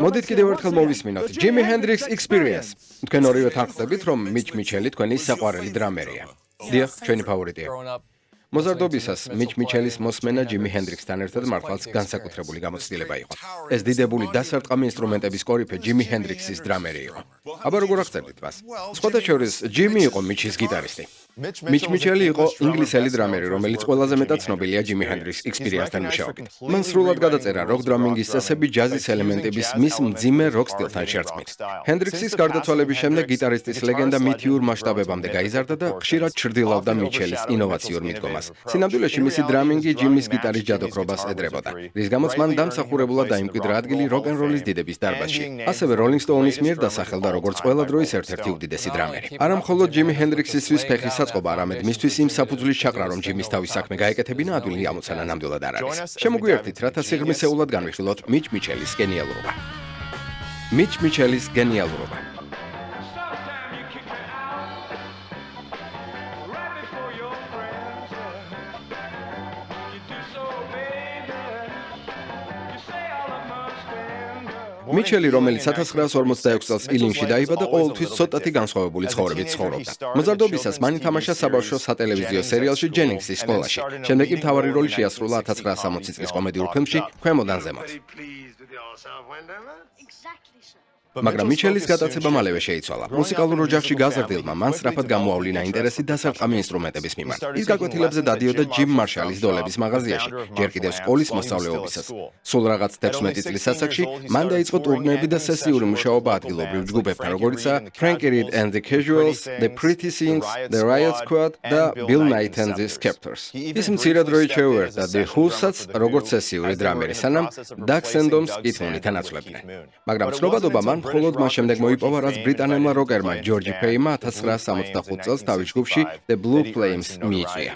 მოდით კიდევ ერთხელ მოვისმინოთ Jimi Hendrix Experience. თქვენ ორივე თანხმდებით, რომ მიჩ მიჩელი თქვენი საყვარელი დრამერია. დიახ, ჩვენი ფავორიტია. მოზარდობისას მიჩ მიჩელის მოსმენა Jimi Hendrix-თან ერთად მართლაც განსაკუთრებული გამოცდილება იყო. ეს დიდებული დასარტყამი ინსტრუმენტების კორიფე Jimi Hendrix-ის დრამერი იყო. აბა როგორ აღწერდით მას? სხვათა შორის Jimi იყო მიჩის გიტარისტი. მიჩ მიჩელი იყო ინგლისელი დრამერი, რომელიც ყველაზე მეტად ცნობილია Jimi Hendrix Experience-თან მუშაობით. მან სრულად გადაწერა როკ დრამინგის წესები ჯაზის ელემენტების მის მძიმე როკ სტილთან შერწყმით. Hendrix-ის გარდაცვალების შემდეგ გიტარისტის ლეგენდა მითიურ მასშტაბებამდე გაიზარდა და ხშირად ჩრდილავდა მიჩელის ინოვაციურ მიდგომას. სინამდვილეში მისი დრამინგი Jimmy-ის გიტარის ჯადოქრობას ეძრებოდა, რის გამოც მან დამსახურებულად დაიმკვიდრა ადგილი როკ-ენ-როლის დიდების დარბაზში. ასევე Rolling Stone-ის მიერ დასახელდა როგორც ყველა დროის ერთ-ერთი უდიდესი დრამერი. არა მხოლოდ Jimi Hendrix-ისთვის ფეხის საწყობა, არამედ მისთვის იმ საფუძვლის ჩაკრა, რომ Jimmy-ის თავის საქმე გაეკეთებინა, ადვილი ამოცანა ნამდვილად არ არის. შემოგვიერთით, რათა სიღრმისეულად განვიხილოთ მიჩ მიჩელის გენიალურობა. მიჩ მიჩელის გენიალურობა. მიჩელი, რომელიც 1946 წელს ილინში დაიბადა, ყოველთვის ცოტათი განსხვავებული ცხოვრებით ცხოვრობდა. მოზარდობისას მან ითამაშა საბავშვო სატელევიზიო სერიალში ჯენინგსის სკოლაში. შემდეგ კი მთავარი როლი შეასრულა 1960 წლის კომედიურ ფილმში ქვემოდან ზემოთ. მაგრამ მიჩელის გადაცემა მალევე შეიცვალა. მუსიკალურ ოჯახში გაზრდილმა მან სწრაფად გამოავლინა ინტერესი დასარტყამი ინსტრუმენტების მიმართ. ის გაკვეთილებზე დადიოდა ჯიმ მარშალის დოლების მაღაზიაში, ჯერ კიდევ სკოლის მოსწავლეობისას. სულ რაღაც 16 წლის ასაკში მან დაიწყო ტურნეები და სესიური მუშაობა ადგილობრივ ჯგუფებთან, როგორიცაა Frankie Reed and the Casuals, The Pretty Things, The Riot Squad და Bill Knight and the Skeptors. ის მცირე დროით შეუერთდა The Who's-საც როგორც სესიური დრამერი, სანამ Doug Sandom's კითხვით ანაცვლებდნენ. მაგრამ ცნობადობა მან მხოლოდ მას შემდეგ მოიპოვა, რაც ბრიტანელმა როკერმა ჯორჯი ფეიმა 1965 წელს თავის ჯგუფში The Blue Flames მიიწვია.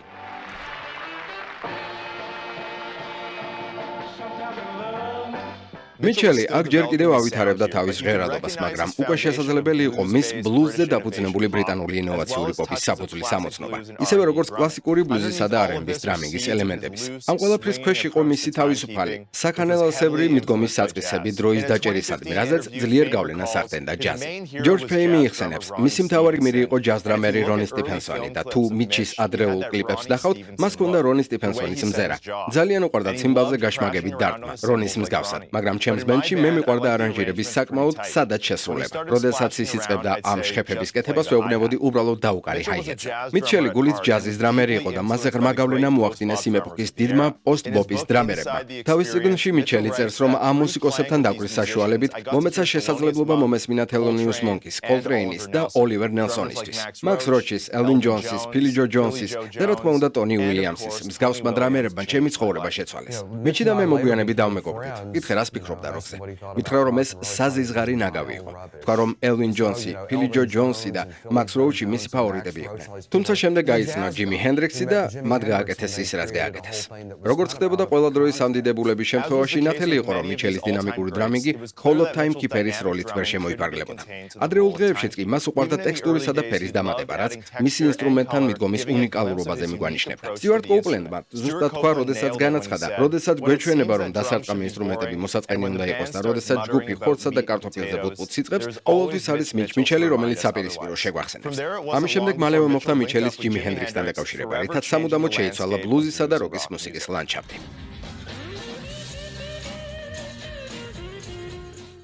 მიჩელი აქ ჯერ კიდევ ავითარებდა თავის ჟღერადობას, მაგრამ უკვე შესაძლებელი იყო მის ბლუზზე დაფუძნებული ბრიტანული ინოვაციური პოპის საფუძვლის ამოცნობა, ისევე როგორც კლასიკური ბლუზისა და R&B-ის დრამინგის ელემენტების. ამ ყველაფრის ქვეშ იყო მისი თავისუფალი, საქანელასებრი მიდგომის საწყისები დროის დაჭერისადმი, რაზეც ძლიერ გავლენას ახდენდა ჯაზი. ჯორჯ ფეიმი იხსენებს, მისი მთავარი გმირი იყო ჯაზ დრამერი რონი სტიფენსონი და თუ მიჩის ადრეულ კლიპებს ნახავთ, მას ჰქონდა რონი სტიფენსონის მზერა. ძალიან უყვარდა ციმბალზე გაშმაგებით დარტყმა, რონის მსგავსად, მაგრამ ჩემს ბენდში მე მიყვარდა არანჟირების საკმაოდ სადაც შესრულება. როდესაც ის იწყებდა ამ შხეფების კეთებას, ვეუბნებოდი უბრალოდ დაუკარი ჰაი-ჰეტზე. მიჩელი გულით ჯაზის დრამერი იყო და მასზე ღრმა გავლენა მოახდინეს იმ ეპოქის დიდმა პოსტ-ბოპის დრამერებმა. თავის წიგნში მიჩელი წერს, რომ ამ მუსიკოსებთან დაკვრის საშუალებით მომეცა შესაძლებლობა მომესმინა Thelonious Monk's, Coltrane's და Oliver Nelsonისთვის, Max Roach's, Elvin Jones's, Philly Joe Jones's და რა თქმა უნდა Tony Williams's მსგავსმა დრამერებმა ჩემი ცხოვრება შეცვალეს. მიჩი და მე მოგვიანებით დავმეგობრდით. კითხე რას ფიქრობ და როხზე. მითხრა რომ ეს საზიზღარი ნაგავი იყო. თქვა რომ Elvin Jones'i, Philly Joe Jones'i და Max Roach მისი ფავორიტები იყვნენ. თუმცა შემდეგ გაიცნო Jimi Hendrix'i და მათ გააკეთეს ის, რაც გააკეთეს. როგორც ხდებოდა ყველა დროის ამდიდებულების შემთხვევაში, ნათელი იყო რომ მიჩელის დინამიკური დრამინგი მხოლოდ ტაიმკიპერის როლით ვერ შემოიფარგლებოდა. ადრეულ დღეებშიც კი მას უყვარდა ტექსტურისა და ფერის დამატება, რაც მისი ინსტრუმენტთან მიდგომის უნიკალურობაზე მიგვანიშნებდა. სტიუარტ კოუპლენდმა ზუსტად თქვა, როდესაც განაცხადა, როდესაც გვეჩვენება რომ დასარტყამი ინსტრუმენტები მოსაწყენი უნდა იყოს და როდესაც ჯგუფი ხორცსა და კარტოფილზე ბუტბუტს იწყებს, ყოველთვის არის მიჩ მიჩელი, რომელიც საპირისპირო შეგვახსენებს. ამის შემდეგ მალევე მოხდა მიჩელის Jimi Hendrix-თან დაკავშირება, რითაც სამუდამოდ შეიცვალა ბლუზისა და როკის მუსიკის ლანდშაფტი.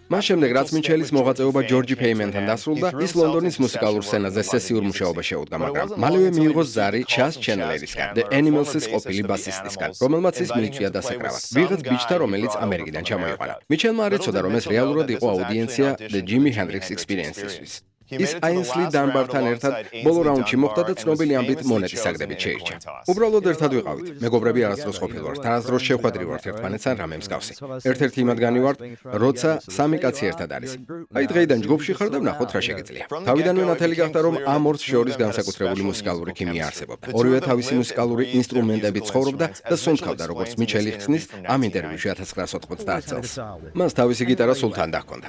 მას შემდეგ, რაც მიჩელის მოღვაწეობა ჯორჯი ფეიმენთან დასრულდა, ის ლონდონის მუსიკალურ სცენაზე სესიურ მუშაობა შეუდგა, მაგრამ მალევე მიიღო ზარი ჩას ჩენლერისგან, The Animals-ის ყოფილი ბასისტისგან, რომელმაც ის მიიწვია დასაკრავად. ვიღაც ბიჭთა, რომელიც ამერიკიდან ჩამოიყვანა. მიჩელმა არ იცოდა, რომ ეს რეალურად იყო აუდიენცია The Jimi Hendrix Experience-ისთვის. ის აინსლი დანბართან ერთად ბოლო რაუნდში მოხვდა და ცნობილი ამბით მონეტის საგდებით შეირჩა. უბრალოდ ერთად ვიყავით. მეგობრები არასდროს ყოფილ ვართ, არასდროს შევხვედრი ვართ ერთმანეთს ან რამე მსგავსი. ერთ-ერთი იმათგანი ვართ, როცა სამი კაცი ერთად არის. აი დღეიდან ჯგუფში ხარ და ვნახოთ რა შეგიძლია. თავიდანვე ნათელი გახდა, რომ ამ ორს შორის განსაკუთრებული მუსიკალური ქიმია არსებობდა. ორივე თავისი მუსიკალური ინსტრუმენტებით ცხოვრობდა და სუნთქავდა, როგორც მიჩელი ხსნის ამ ინტერვიუში 1990 წელს. მას თავისი გიტარა სულ თან დაჰქონდა.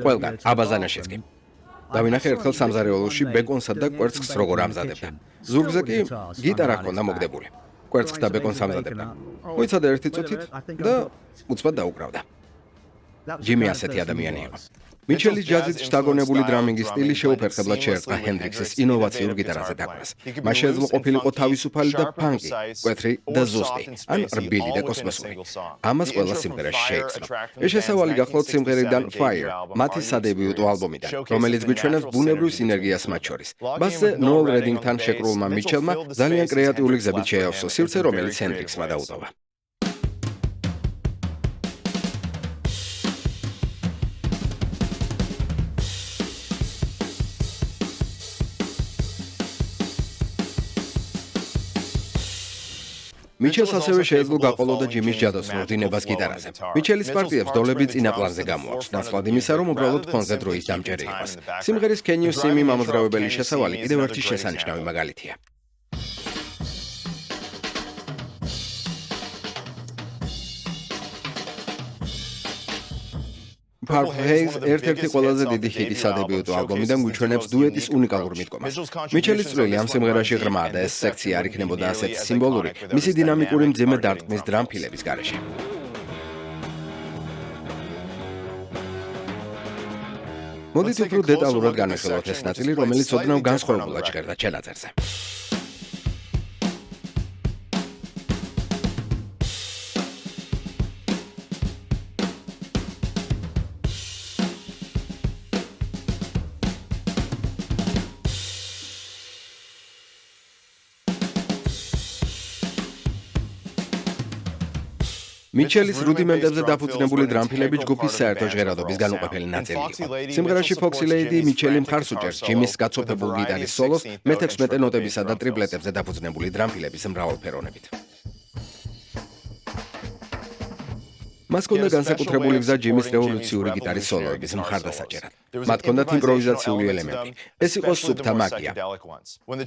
ყველგან, აბაზანაშიც კი. დავინახე ერთხელ სამზარეულოში ბეკონსა და კვერცხს როგორ ამზადებდა. ზურგზე კი გიტარა ჰქონდა მოგდებული. კვერცხს და ბეკონს ამზადებდა. მოიცადა ერთი წუთით და უცბად დაუკრავდა. ჯიმი ასეთი ადამიანი იყო. მიჩელის ჯაზით შთაგონებული დრამინგის სტილი შეუფერხებლად შეერწყა ჰენდრიქსის ინოვაციურ გიტარაზე დაკვრას. მას შეეძლო ყოფილიყო თავისუფალი და ფანკი, მკვეთრი და ზუსტი, ან რბილი და კოსმოსური. ამას ყველა სიმღერაში შეიცნო. ეს შესავალი გახლავთ სიმღერიდან Fire, მათი სადებიუტო ალბომიდან, რომელიც გვიჩვენებს ბუნებრივ სინერგიას მათ შორის. ბასზე ნოელ რედინგთან შეკრულმა მიჩელმა ძალიან კრეატიული გზებით შეავსო სივრცე, რომელიც ჰენდრიქსმა დაუტოვა. მიჩელს ასევე შეეძლო გაყოლოდა ჯიმის ჯადოსნურ დინებას გიტარაზე. მიჩელის პარტიებს დოლები წინა პლანზე გამოაქვს, ნაცვლად იმისა, რომ უბრალოდ ფონზე დროის დამჭერი იყოს. სიმღერის Can You See Me მამოძრავებელი შესავალი კიდევ ერთი შესანიშნავი მაგალითია. Purple Haze ერთ-ერთი ყველაზე დიდი ჰიტი სადებიუტო ალბომიდან გვიჩვენებს დუეტის უნიკალურ მიდგომას. მიჩელის წვლილი ამ სიმღერაში ღრმა და ეს სექცია არ იქნებოდა ასეთი სიმბოლური, მისი დინამიკური მძიმე დარტყმის დრამფილების გარეშე. მოდით უფრო დეტალურად განვიხილოთ ეს ნაწილი, რომელიც ოდნავ განსხვავებულად ჟღერდა ჩანაწერზე. მიჩელის რუდიმენტებზე დაფუძნებული დრამფილები ჯგუფის საერთო ჟღერადობის განუყოფელი ნაწილი იყო. სიმღერაში Foxy Lady მიჩელი მხარს უჭერს ჯიმის გაცოფებულ გიტარის სოლოს მე-16 ნოტებისა და ტრიპლეტებზე დაფუძნებული დრამფილების მრავალფეროვნებით. მას ჰქონდა განსაკუთრებული გზა ჯიმის რევოლუციური გიტარის სოლოების მხარდასაჭერად. მათ ჰქონდათ იმპროვიზაციული ელემენტი. ეს იყო სუფთა მაგია.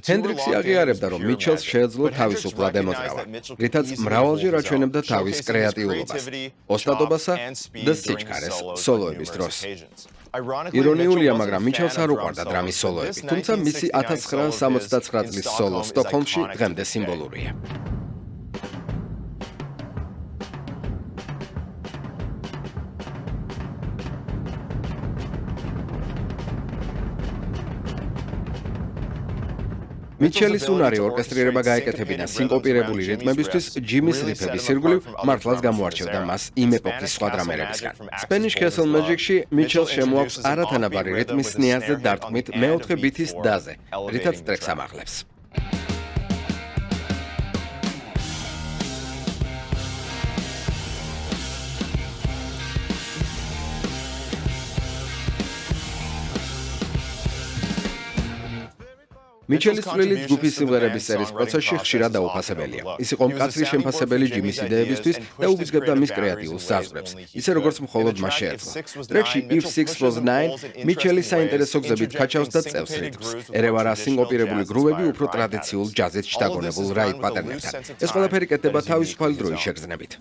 ჰენდრიქსი აღიარებდა, რომ მიჩელს შეეძლო თავისუფლად ემოძრავა, რითაც მრავალჯერ აჩვენებდა თავის კრეატიულობას, ოსტატობასა და სიჩქარეს სოლოების დროს. ირონიულია, მაგრამ მიჩელს არ უყვარდა დრამის სოლოები, თუმცა მისი 1969 წლის სოლო სტოკჰოლმში დღემდე სიმბოლურია. მიჩელის უნარი ორკესტრირება გაეკეთებინა სინკოპირებული რიტმებისთვის, ჯიმის რიფების ირგვლივ მართლაც გამოარჩევდა მას იმ ეპოქის სხვა დრამერებისგან. Spanish Castle Magic-ში მიჩელს შემოაქვს არათანაბარი რიტმის სნიაზზე დარტყმით მეოთხე ბითის დაზე, რითაც ტრეკს ამაღლებს. მიჩელის წვლილი ჯგუფის სიმღერების წერის პროცესში ხშირად დაუფასებელია. ის იყო მკაცრი შემფასებელი ჯიმის იდეებისთვის და უბიძგებდა მის კრეატიულ საზღვრებს, ისე როგორც მხოლოდ მას შეეძლო. ტრეკში If 6 Was 9 მიჩელი საინტერესო გზებით ქაჩავს და წევს რიტმს. ერევარა სინკოპირებული გრუვები უფრო ტრადიციულ ჯაზით შთაგონებულ რაიტ პატერნებთან. ეს ყველაფერი კეთდება თავისუფალი დროის შეგრძნებით.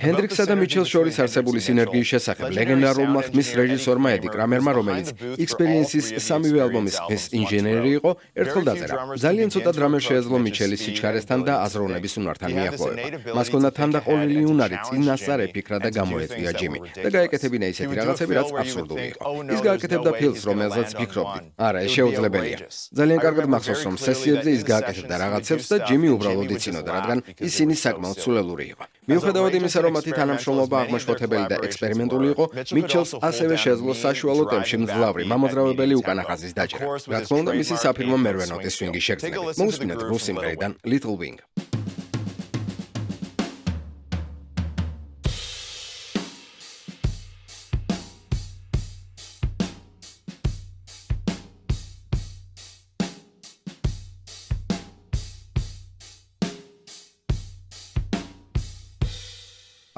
ჰენდრიქსსა და მიჩელს შორის არსებული სინერგიის შესახებ ლეგენდარულმა ხმის რეჟისორმა ედი კრამერმა, რომელიც Experience-ის სამივე ალბომის ხმის ინჟინერი იყო, ერთხელ დაწერა: ძალიან ცოტა დრამერს შეეძლო მიჩელის სიჩქარესთან და აზროვნების უნართან მიახლოვება. მას ჰქონდა თანდაყოლილი უნარი წინასწარ ეფიქრა და გამოეწვია ჯიმი და გაეკეთებინა ისეთი რაღაცები, რაც აბსურდული იყო. ის გააკეთებდა ფილმს, რომელზეც ფიქრობდი. არა, ეს შეუძლებელია. ძალიან კარგად მახსოვს, რომ სესიებზე ის გააკეთებდა რაღაცებს და ჯიმი უბრალოდ იცინოდა, რადგან ისინი საკმაოდ სულელური იყო. მიუხედავად იმისა, რომ მათი თანამშრომლობა აღმაშფოთებელი და ექსპერიმენტული იყო, მიჩელს ასევე შეეძლო საშუალო ტემპში მძლავრი, მამოძრავებელი უკანა ხაზის დაჭერა. რა თქმა უნდა, მისი საფირმო მერვე ნოტის სვინგის შეგრძნებით. მოусმინოთ რუს სიმღერიდან Little Wing.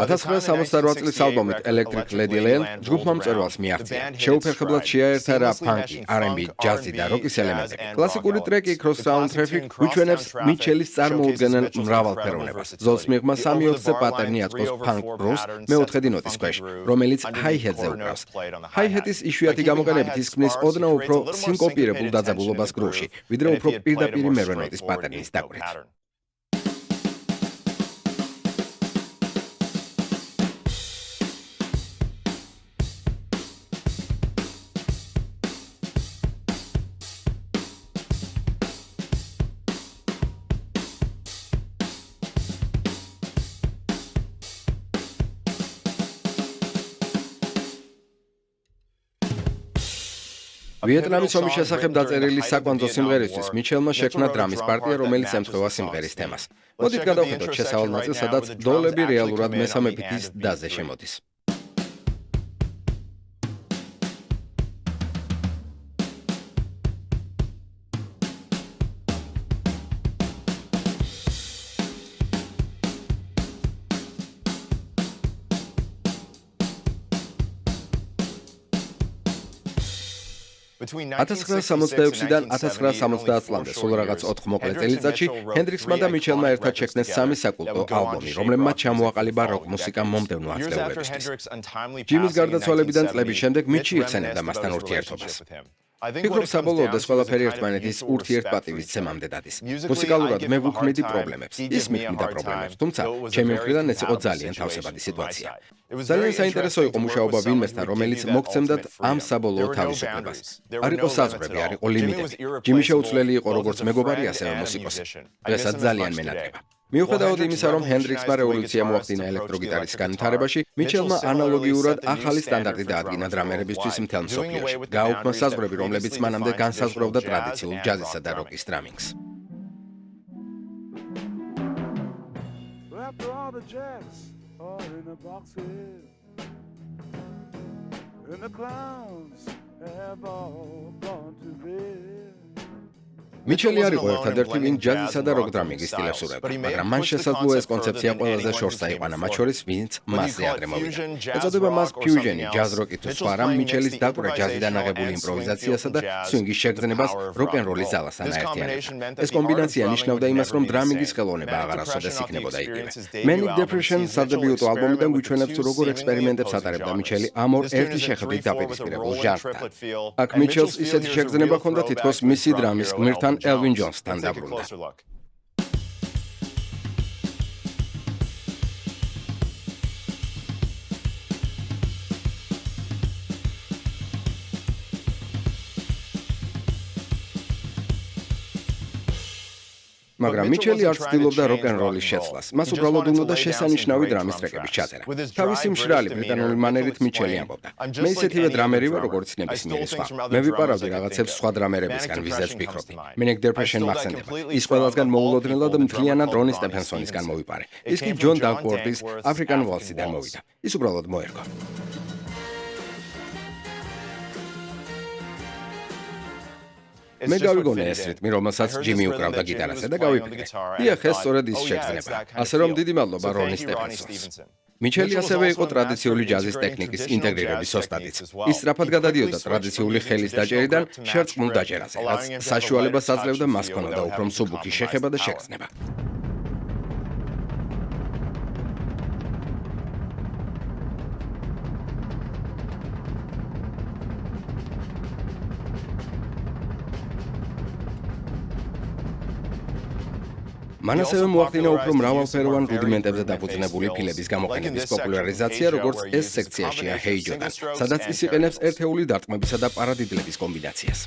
1968 წლის ალბომით Electric Ladyland ჯგუფმა მწერვალს მიაღწია. შეუფერხებლად შეაერთა რა ფანკი, R&B, ჯაზი და როკის ელემენტები. კლასიკური ტრეკი Cross Town Traffic გვიჩვენებს მიჩელის წარმოუდგენელ მრავალფეროვნებას. ზოლს მიღმა 3/4 პატერნი აწყობს ფანკ როს მეოთხედი ნოტის ქვეშ, რომელიც hi-hat-ზე უკრავს. Hi-hat-ის იშვიათი გამოყენებით ის ქმნის ოდნავ უფრო სინკოპირებულ დაძაბულობას გროვში, ვიდრე უფრო პირდაპირი მერვე ნოტის პატერნის დაკვრით. ვიეტნამის ომის შესახებ დაწერილი საკვანძო სიმღერისთვის მიჩელმა შექმნა დრამის პარტია, რომელიც ემთხვევა სიმღერის თემას. მოდით გადავხედოთ შესავალ ნაწილს, სადაც დოლები რეალურად მესამე ფითის დაზე შემოდის. $1966-დან 1970 წლამდე სულ რაღაც 4 მოკლე წელიწადში ჰენდრიქსმა და მიჩელმა ერთად შექმნეს 3 საკულტო ალბომი, რომლებმაც ჩამოაყალიბა როკ მუსიკა მომდევნო ათწლეულებისთვის. ჯიმის გარდაცვალებიდან წლების შემდეგ მიჩი იხსენებდა მასთან ურთიერთობას. ფიქრობ საბოლოოდ ეს ყველაფერი ერთმანეთის ურთიერთპატივისცემამდე დადის. მუსიკალურად მე ვუქმნიდი პრობლემებს, ის მიქმნიდა პრობლემებს, თუმცა ჩემი მხრიდან ეს იყო ძალიან თავსებადი სიტუაცია. ძალიან საინტერესო იყო მუშაობა ვინმესთან, რომელიც მოგცემდათ ამ საბოლოო თავისუფლებას. არ იყო საზღვრები, არ იყო ლიმიტები. ჯიმი შეუცვლელი იყო როგორც მეგობარი, ასევე მუსიკოსი. დღესაც ძალიან მენატრება. მიუხედავად იმისა, რომ ჰენდრიქსმა რევოლუცია მოახდინა ელექტროგიტარის განვითარებაში, მიჩელმა ანალოგიურად ახალი სტანდარტი დაადგინა დრამერებისთვის მთელ მსოფლიოში. გააუქმა საზღვრები, რომლებიც მანამდე განსაზღვრავდა ტრადიციულ ჯაზისა და როკის დრამინგს. მიჩელი არ იყო ერთადერთი, ვინ ჯაზისა და როკ დრამინგის სტილებს ურევდა, მაგრამ მან შესაძლოა ეს კონცეფცია ყველაზე შორს წაიყვანა, მათ შორის ვინც მასზე ადრე მოვიდა. ეწოდება მას ფიუჟენი, ჯაზ როკი თუ სხვა რამ, მიჩელის დაკვირა ჯაზიდან აღებული იმპროვიზაციასა და სვინგის შეგრძნებას როკ-ენ-როლის ძალასთან აერთიანებდა. ეს კომბინაცია ნიშნავდა იმას, რომ დრამინგის ხელოვნება აღარასოდეს იქნებოდა იგივე. Manic Depression სადებიუტო ალბომიდან გვიჩვენებს, როგორ ექსპერიმენტებს ატარებდა მიჩელი ამ ორ ერთი შეხედვით დაპირისპირებულ ჟანრთან. აქ მიჩელს ისეთი შეგრძნება ჰქონდა, თითქოს მისი დრამის გმირთან Elvin Jones-თან დაბრუნდა. მაგრამ მიჩელი არ ცდილობდა როკ-ენ-როლის შეცვლას. მას უბრალოდ უნდა შესანიშნავი დრამის ტრეკების ჩაწერა. თავისი მშრალი ბრიტანული მანერით მიჩელი ამბობდა: "მე ისეთივე დრამერი ვარ, როგორც ნებისმიერი სხვა. მე ვიპარავდი რაღაცებს სხვა დრამერებისგან, ვიზეც ვფიქრობდი. Manic Depression მახსენდება. ის ყველასგან მოულოდნელად მთლიანად რონი სტეფენსონისგან მოვიპარე. ის კი ჯონ დაკვორდის African Waltz-დან მოვიდა. ის უბრალოდ მოერგო." მე გავიგონე ეს რიტმი, რომელსაც ჯიმი უკრავდა გიტარაზე და გავიფიქრე. დიახ, ეს სწორედ ის შეგრძნება. ასე რომ დიდი მადლობა რონი სტეფენსონს. მიჩელი ასევე იყო ტრადიციული ჯაზის ტექნიკის ინტეგრირების ოსტატიც. ის სწრაფად გადადიოდა ტრადიციული ხელის დაჭერიდან შერწყმულ დაჭერაზე, რაც საშუალებას აძლევდა მას ქონოდა უფრო მსუბუქი შეხება და შეგრძნება. მან ასევე მოახდინა უფრო მრავალფეროვან რუდიმენტებზე დაფუძნებული ფილების გამოყენების პოპულარიზაცია, როგორც ეს სექციაშია Hey Joe-დან, სადაც ის იყენებს ერთეული დარტყმებისა და პარადიდლების კომბინაციას.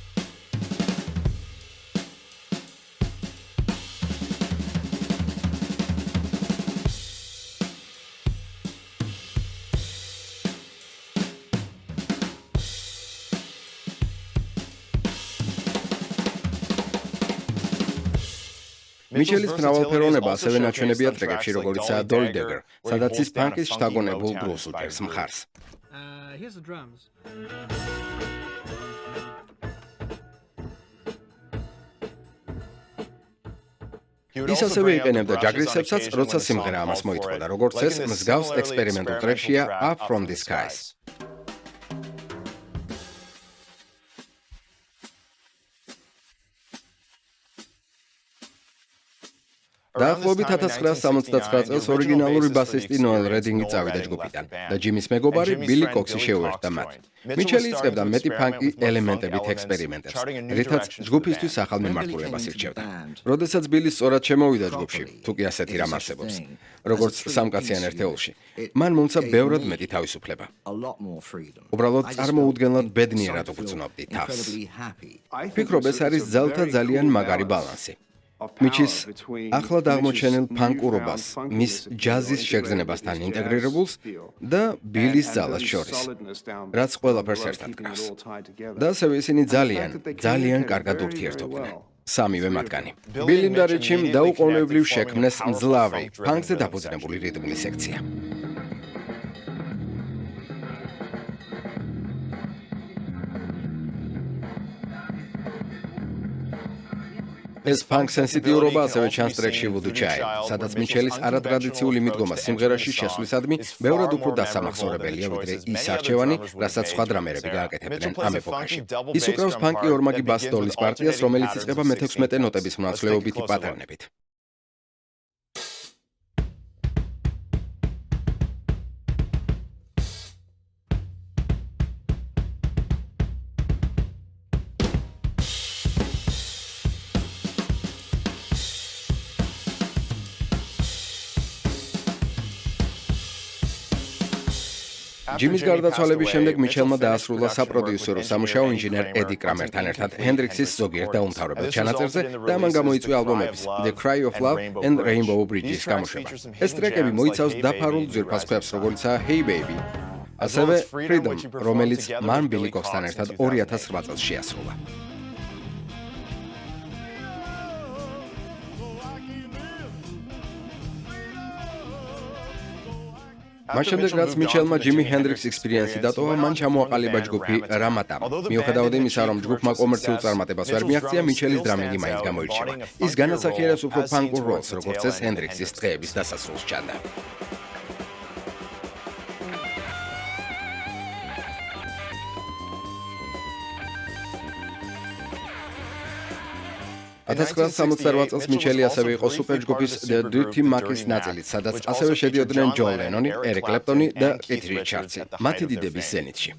მიჩელის მრავალფეროვნება ასევე ნაჩვენებია ტრეკებში, როგორიცაა Dolly Dagger, სადაც ის ფანკის შთაგონებულ გრუვს უჭერს მხარს. ის ასევე იყენებდა ჯაგრისებსაც, როცა სიმღერა ამას მოითხოვდა, როგორც ეს მსგავს ექსპერიმენტულ ტრეკშია Up From The Skies. დაახლოებით 1969 წელს ორიგინალური ბასისტი ნოელ რედინგი წავიდა ჯგუფიდან და ჯიმის მეგობარი ბილი კოქსი შეუერთდა მათ. მიჩელი იწყებდა მეტი ფანკი ელემენტებით ექსპერიმენტებს, რითაც ჯგუფისთვის ახალ მიმართულებას ირჩევდა. როდესაც ბილი სწორად შემოვიდა ჯგუფში, თუ კი ასეთი რამ არსებობს, როგორც სამკაციან ერთეულში, მან მომცა ბევრად მეტი თავისუფლება. უბრალოდ წარმოუდგენლად ბედნიერად უგრძნობდი თავს. ვფიქრობ, ეს არის ძალთა ძალიან მაგარი ბალანსი. მიჩის ახლად აღმოჩენილ ფანკურობას, მის ჯაზის შეგრძნებასთან ინტეგრირებულს და ბილის ძალას შორის, რაც ყველაფერს ერთად კრავს. და ასევე ისინი ძალიან კარგად ურთიერთობდნენ. სამივე მათგანი. ბილიმ და რიჩიმ დაუყოვნებლივ შექმნეს მძლავრი, ფანკზე დაფუძნებული რიტმული სექცია. ეს ფანკ სენსიტიურობა ასევე ჩანს ტრეკში Voodoo Child, სადაც მიჩელის არატრადიციული მიდგომა სიმღერაში შესვლისადმი ბევრად უფრო დასამახსოვრებელია, ვიდრე ის არჩევანი, რასაც სხვა დრამერები გააკეთებდნენ ამ ეპოქაში. ის უკრავს ფანკი ორმაგი ბას-დოლის პარტიას, რომელიც იწყება მე-16 ნოტების მონაცვლეობითი პატერნებით. ჯიმის გარდაცვალების შემდეგ მიჩელმა დაასრულა საპროდიუსერო სამუშაო ინჟინერ ედი კრამერთან ერთად ჰენდრიქსის ზოგიერთ დაუმთავრებელ ჩანაწერზე და მან გამოიწვია ალბომების The Cry of Love and Rainbow Bridges გამოშვება. ეს ტრეკები მოიცავს დაფარულ ძვირფას ქვებს, როგორიცაა Hey Baby, ასევე Freedom, რომელიც მან ბილი კოქსთან ერთად 2008 წელს შეასრულა. მას შემდეგ, რაც მიჩელმა ჯიმი ჰენდრიქს ექსპერიენსი დატოვა, მან ჩამოაყალიბა ჯგუფი რამატამ. მიუხედავად იმისა, რომ ჯგუფმა კომერციულ წარმატებას ვერ მიაღწია, მიჩელის დრამინგი მაინც გამოირჩევა. ის განასახიერებს უფრო ფანკურ როლს, როგორც ეს ჰენდრიქსის დღეების დასასრულს ჩანდა. წელს მიჩელი ასევე იყო სუპერჯგუფის The Dirty Mac's ნაწილიც, სადაც ასევე შედიოდნენ ჯონ ლენონი, ერიკ კლეპტონი და კით რიჩარდსი, მათი დიდების ზენიტში.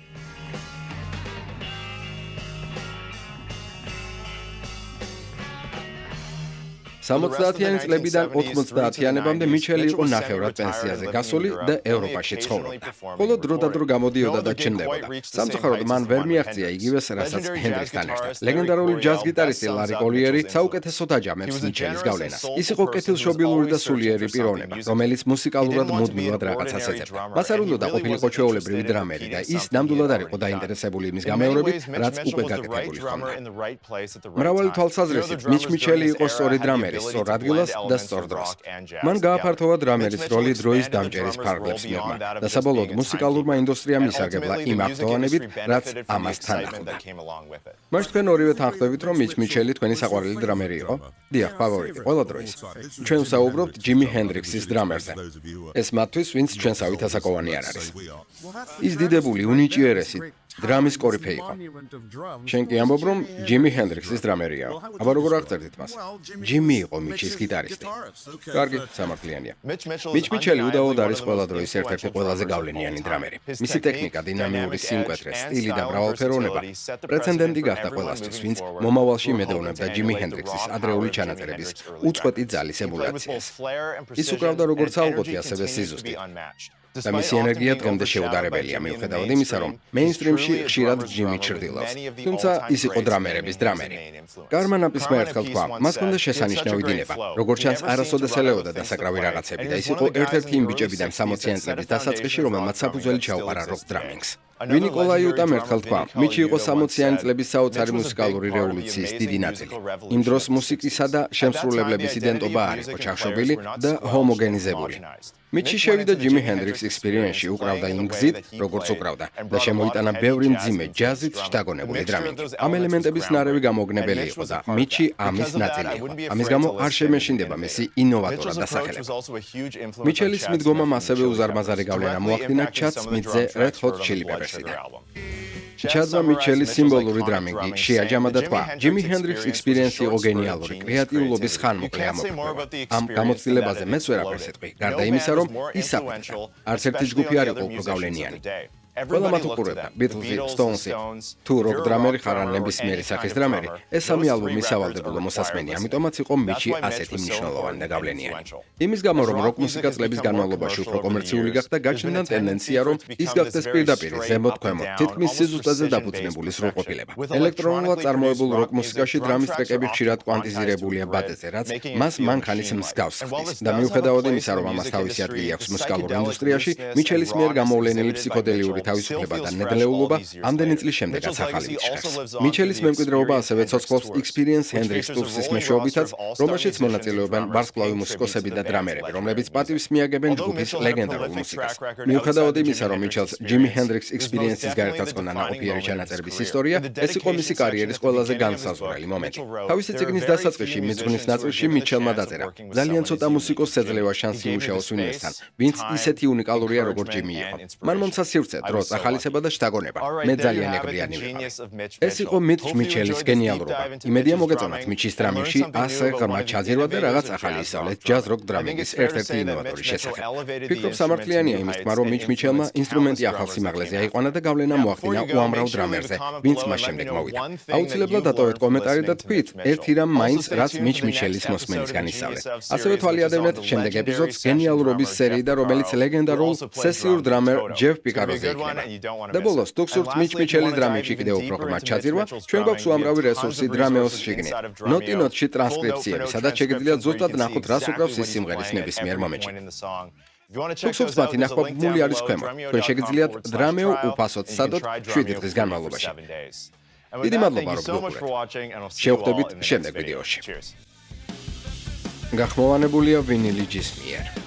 70-იანი წლებიდან 90-იანებამდე მიჩელი იყო ნახევრად პენსიაზე გასული და ევროპაში ცხოვრობდა. ხოლო დროდადრო გამოდიოდა და ჩნდებოდა. სამწუხაროდ მან ვერ მიაღწია იგივეს, რასაც ჰენდრიქსთან ერთად. ლეგენდარული ჯაზ გიტარისტი ლარი კოლიერი საუკეთესოდ აჯამებს მიჩელის გავლენას. ის იყო კეთილშობილური და სულიერი პიროვნება, რომელიც მუსიკალურად მუდმივად რაღაცას ეძებდა. მას არ უნდა ყოფილიყო ჩვეულებრივი დრამერი და ის ნამდვილად არ იყო დაინტერესებული იმის გამეორებით, რაც უკვე გაკეთებული ჰქონდა. მრავალი თვალსაზრისით მიჩელი იყო სწორი დრამერი, სწორ ადგილას და სწორ დროს. მან გააფართოვა დრამერის როლი დროის დამჭერის ფარგლებს მიღმა და საბოლოოდ მუსიკალურმა ინდუსტრიამ ისარგებლა იმ აქტუალობით, რაც ამას თან ახლდა. მას თქვენ ორივე თანხმდებით, რომ მიჩელი თქვენი საყვარელი დრამერი იყო? დიახ, ფავორიტი, ყველა დროის. ჩვენ ვსაუბრობთ ჯიმი ჰენდრიქსის დრამერზე. ეს მათთვის, ვინც ჩვენსავით ასაკოვანი არ არის. ის დიდებული, უნიჭიერესი დრამის კორიფე იყო. შენ კი ამბობ, რომ ჯიმი ჰენდრიქსის დრამერია. აბა როგორ აღწერდით მას? ჯიმი იყო მიჩის გიტარისტი. კარგი, სამართლიანია. მიჩ მიჩელი უდაოდ არის ყველა დროის ერთ-ერთი ყველაზე გავლენიანი დრამერი. მისი ტექნიკა, დინამიური სიმკვეთრე, სტილი და მრავალფეროვნება პრეცედენტი გახდა ყველასთვის, ვინც მომავალში იმედოვნებდა ჯიმი ჰენდრიქსის ადრეული ჩანაწერების უწყვეტი ძალის ემულაციას. ის უკრავდა როგორც ალღოთი, ასევე სიზუსტით. და მისი ენერგია დღემდე შეუდარებელია, მიუხედავად იმისა, რომ მეინსტრიმში ხშირად ჯიმი ჩრდილავს. თუმცა ის იყო დრამერების დრამერი. გარმა ნაპისმა ერთხელ თქვა, მას ჰქონდა შესანიშნავი დინება. როგორც ჩანს, არასოდეს ელეოდა დასაკრავი რაღაცები და ის იყო ერთ-ერთი იმ ბიჭებიდან 60-იან წლების დასაწყისში, რომელმაც საფუძველი ჩაუყარა როკ დრამინგს. ვინი კოლაიუტამ ერთხელ თქვა, მიჩი იყო 60-იანი წლების საოცარი მუსიკალური რევოლუციის დიდი ნაწილი. იმ დროს მუსიკისა და შემსრულებლების იდენტობა არ იყო ჩახშობილი და ჰომოგენიზებული. მიჩი შევიდა ჯიმი ჰენდრიქს ექსპერიენსში, უკრავდა იმ გზით, როგორც უკრავდა და შემოიტანა ბევრი მძიმე ჯაზით შთაგონებული დრამინგი. ამ ელემენტების ნარევი გამოგნებელი იყო და მიჩი ამის ნაწილი იყო. ამის გამო არ შემეშინდება მესი ინოვატორად დასახელება. მიჩელის მიდგომამ ასევე უზარმაზარი გავლენა მოახდინა ჩად სმითზე Red Hot Chili Peppers-იდან. ჩადმა მიჩელის სიმბოლური დრამინგი შეაჯამა და თქვა, ჯიმი ჰენდრიქს ექსპერიენსი იყო გენიალური, კრეატიულობის ხანმოკლე ამოფრქვევა. ამ გამოცდილებაზე მეც ვერაფერს ეტყვი, გარდა იმისა, რომ ის საყვედრა. არც ერთი ჯგუფი არ იყო უფრო გავლენიანი. ყველა მათ უყურებდა, Beatles-ი, Stones-ი, თუ როკ დრამერი ხარ ან ნებისმიერი სახის დრამერი, ეს სამი ალბომი სავალდებულო მოსასმენი, ამიტომაც იყო მიჩი ასეთი მნიშვნელოვანი და გავლენიანი. იმის გამო, რომ როკ მუსიკა წლების განმავლობაში უფრო კომერციული გახდა, გაჩნდა ტენდენცია, რომ ის გახდეს პირდაპირ ზემოთ ქვემოთ, თითქმის სიზუსტეზე დაფუძნებული სრულყოფილება. ელექტრონულად წარმოებულ როკ მუსიკაში დრამის ტრეკები ხშირად კვანტიზირებულია ბადეზე, რაც მას მანქანის მსგავს ხდის. და მიუხედავად იმისა, რომ ამას თავისი ადგილი აქვს მუსიკალურ ინდუსტრიაში, მიჩელის მიერ გამოვლენილი ფსიქოდელიური თავისუფლება და ნედლეულობა ამდენი წლის შემდეგაც ახალი ნიშნავს. მიჩელის მემკვიდრეობა ასევე ცოცხლობს Experience Hendrix Tours-ის მეშვეობითაც, რომელშიც მონაწილეობენ ვარსკვლავი მუსიკოსები და დრამერები, რომლებიც პატივს მიაგებენ ჯგუფის ლეგენდარულ მუსიკას. მიუხედავად იმისა, რომ მიჩელს Jimi Hendrix Experience-ის გარეთ ჰქონდა ნაყოფიერი ჩანაწერების ისტორია, ეს იყო მისი კარიერის ყველაზე განსაზღვრელი მომენტი. თავისი წიგნის დასაწყისში მიძღვნის ნაწილში მიჩელმა დაწერა: ძალიან ცოტა მუსიკოსს ეძლევა შანსი იმუშაოს ვინმესთან, ვინც ისეთი უნიკალურია, როგორც ჯიმი იყო. მან მომცა სივრცე, დრო, ახალისება და შთაგონება. მე ძალიან ეკვლიანი ვიყავი. ეს იყო მიტჩ მიჩელის გენიალურობა. იმედია მოგეწონათ მიჩის დრამინგში ასე ღრმა ჩაძირვა და რაღაც ახალი ისწავლეთ ჯაზ როკ დრამინგის ერთ-ერთი ინოვატორის შესახებ. ფიქრობ სამართლიანია იმის თქმა, რომ მიჩ მიჩელმა ინსტრუმენტი ახალ სიმაღლეზე აიყვანა და გავლენა მოახდინა უამრავ დრამერზე, ვინც მას შემდეგ მოვიდა. აუცილებლად დატოვეთ კომენტარი და თქვით, ერთი რამ მაინც რაც მიჩ მიჩელის მოსმენისგან ისწავლეთ. ასევე თვალიადევნეთ შემდეგ ეპიზოდს გენიალურობის სერიი და რომელიც ლეგენდარულ სესიურ დრამერ ჯეფ პიკაროზე იქნება. და ბოლოს, თუ გსურთ მიჩ მიჩელის დრამინგში კიდევ უფრო ღრმად ჩაძირვა, ჩვენ გვაქვს უამრავი რესურსი დრამეოს შიგნით. ნოტი-ნოტში ტრანსკრიფციები, სადაც შეგიძლიათ ზუსტად ნახოთ, რას უკრავს ის სიმღერის ნებისმიერ მომენტში. თუ გსურთ მათი ნახვა ბმული არის ქვემოთ, თქვენ შეგიძლიათ დრამეო უფასოდ სცადოთ 7 დღის განმავლობაში. დიდი მადლობა, რომ გვიყურეთ. შევხვდებით შემდეგ ვიდეოში. გახმოვანებულია ვინილი ჯის მიერ.